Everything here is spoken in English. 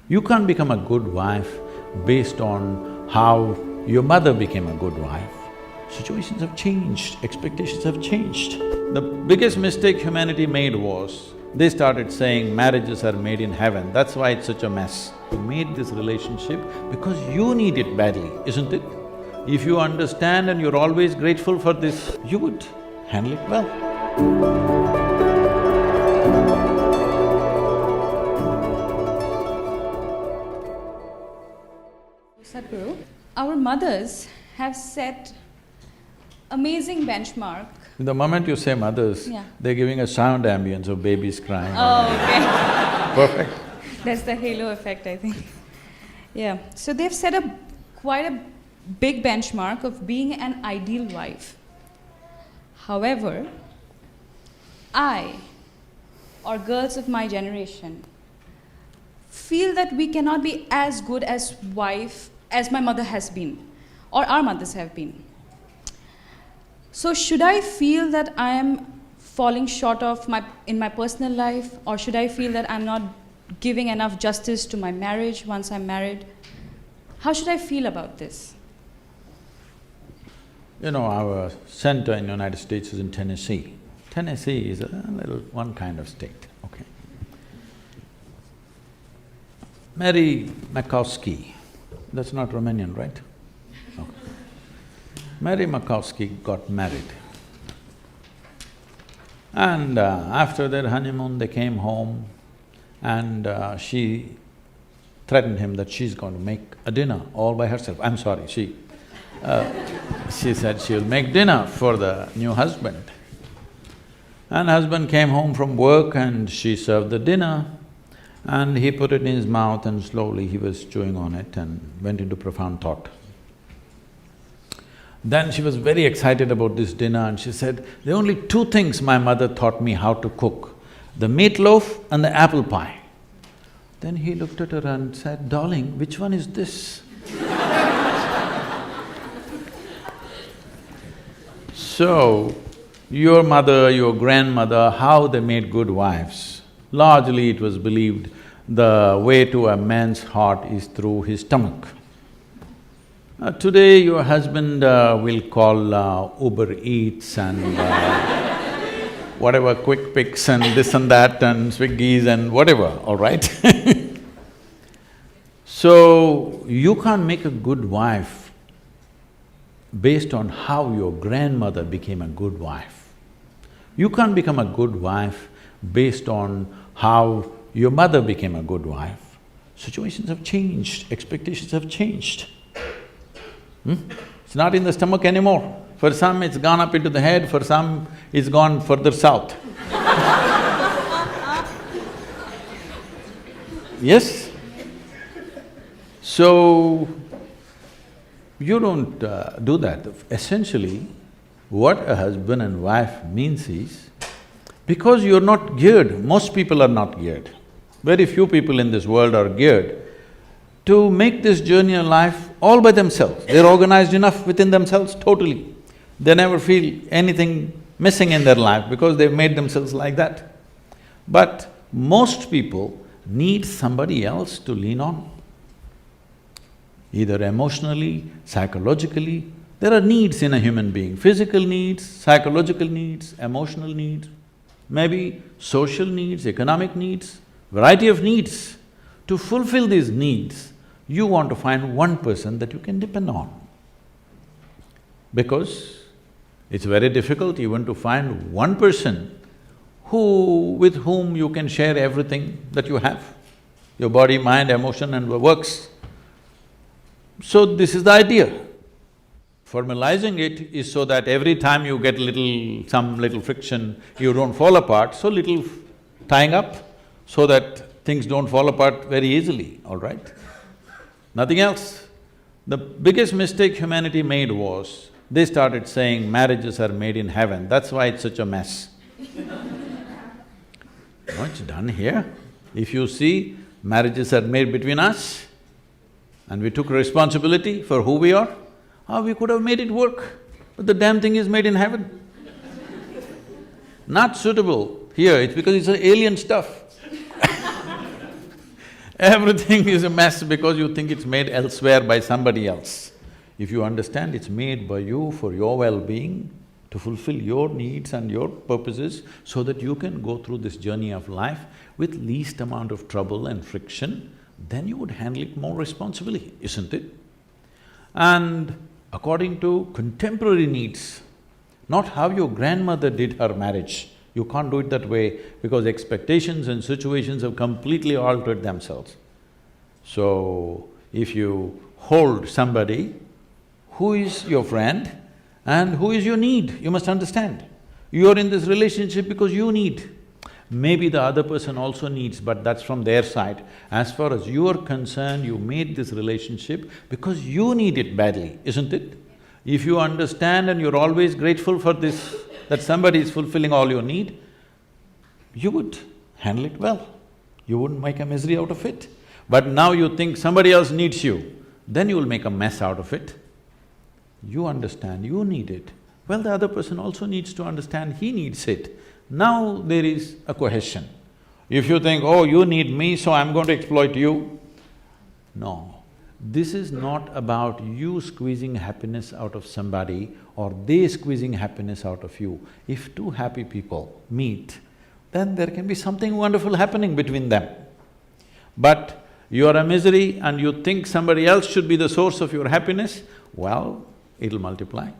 You can't become a good wife based on how your mother became a good wife. Situations have changed, expectations have changed. The biggest mistake humanity made was, they started saying marriages are made in heaven, that's why it's such a mess. You made this relationship because you need it badly, isn't it? If you understand and you're always grateful for this, you would handle it well. Sadhguru, our mothers have set amazing benchmark. The moment you say mothers, Yeah. they're giving a sound ambience of babies crying. Oh, okay. Perfect. That's the halo effect, I think. Yeah, so they've set quite a big benchmark of being an ideal wife. However, I, or girls of my generation, feel that we cannot be as good as wife as my mother has been, or our mothers have been. So should I feel that I am falling short of in my personal life, or should I feel that I'm not giving enough justice to my marriage once I'm married? How should I feel about this? You know, our center in the United States is in Tennessee. Tennessee is a little one kind of state, okay. Mary Makowski, that's not Romanian, right? Okay. Mary Makowski got married. And after their honeymoon, they came home and she threatened him that she's going to make a dinner all by herself. I'm sorry, she said she'll make dinner for the new husband. And husband came home from work and she served the dinner and he put it in his mouth and slowly he was chewing on it and went into profound thought. Then she was very excited about this dinner and she said, there are only two things my mother taught me how to cook, the meatloaf and the apple pie. Then he looked at her and said, darling, which one is this? So, your mother, your grandmother, how they made good wives? Largely it was believed the way to a man's heart is through his stomach. Today your husband will call Uber Eats and whatever Quick Picks and this and that and Swiggies and whatever, all right? So, you can't make a good wife based on how your grandmother became a good wife. You can't become a good wife based on how your mother became a good wife. Situations have changed, expectations have changed. It's not in the stomach anymore. For some it's gone up into the head, for some it's gone further south. Yes? So, you don't do that. Essentially, what a husband and wife means is, because you're not geared, most people are not geared, very few people in this world are geared to make this journey of life all by themselves. They're organized enough within themselves totally. They never feel anything missing in their life because they've made themselves like that. But most people need somebody else to lean on, either emotionally, psychologically. There are needs in a human being, physical needs, psychological needs, emotional needs, maybe social needs, economic needs, variety of needs. To fulfill these needs, you want to find one person that you can depend on. Because it's very difficult even to find one person with whom you can share everything that you have, your body, mind, emotion and works. So this is the idea. Formalizing it is so that every time you get some little friction, you don't fall apart, so little tying up so that things don't fall apart very easily, all right? Nothing else. The biggest mistake humanity made was, they started saying marriages are made in heaven, that's why it's such a mess. No, it's done here. If you see, marriages are made between us and we took responsibility for who we are, we could have made it work, but the damn thing is made in heaven. Not suitable here, it's because it's alien stuff. Everything is a mess because you think it's made elsewhere by somebody else. If you understand it's made by you for your well-being, to fulfill your needs and your purposes so that you can go through this journey of life with least amount of trouble and friction, then you would handle it more responsibly, isn't it? And according to contemporary needs, not how your grandmother did her marriage. You can't do it that way because expectations and situations have completely altered themselves. So, if you hold somebody who is your friend and who is your need, you must understand. You are in this relationship because you need. Maybe the other person also needs, but that's from their side. As far as you are concerned, you made this relationship because you need it badly, isn't it? If you understand and you're always grateful for this, that somebody is fulfilling all your need, you would handle it well. You wouldn't make a misery out of it. But now you think somebody else needs you, then you will make a mess out of it. You understand, you need it. Well, the other person also needs to understand he needs it. Now there is a cohesion. If you think, oh, you need me, so I'm going to exploit you, no. This is not about you squeezing happiness out of somebody or they squeezing happiness out of you. If two happy people meet, then there can be something wonderful happening between them. But you are a misery and you think somebody else should be the source of your happiness, well, it'll multiply.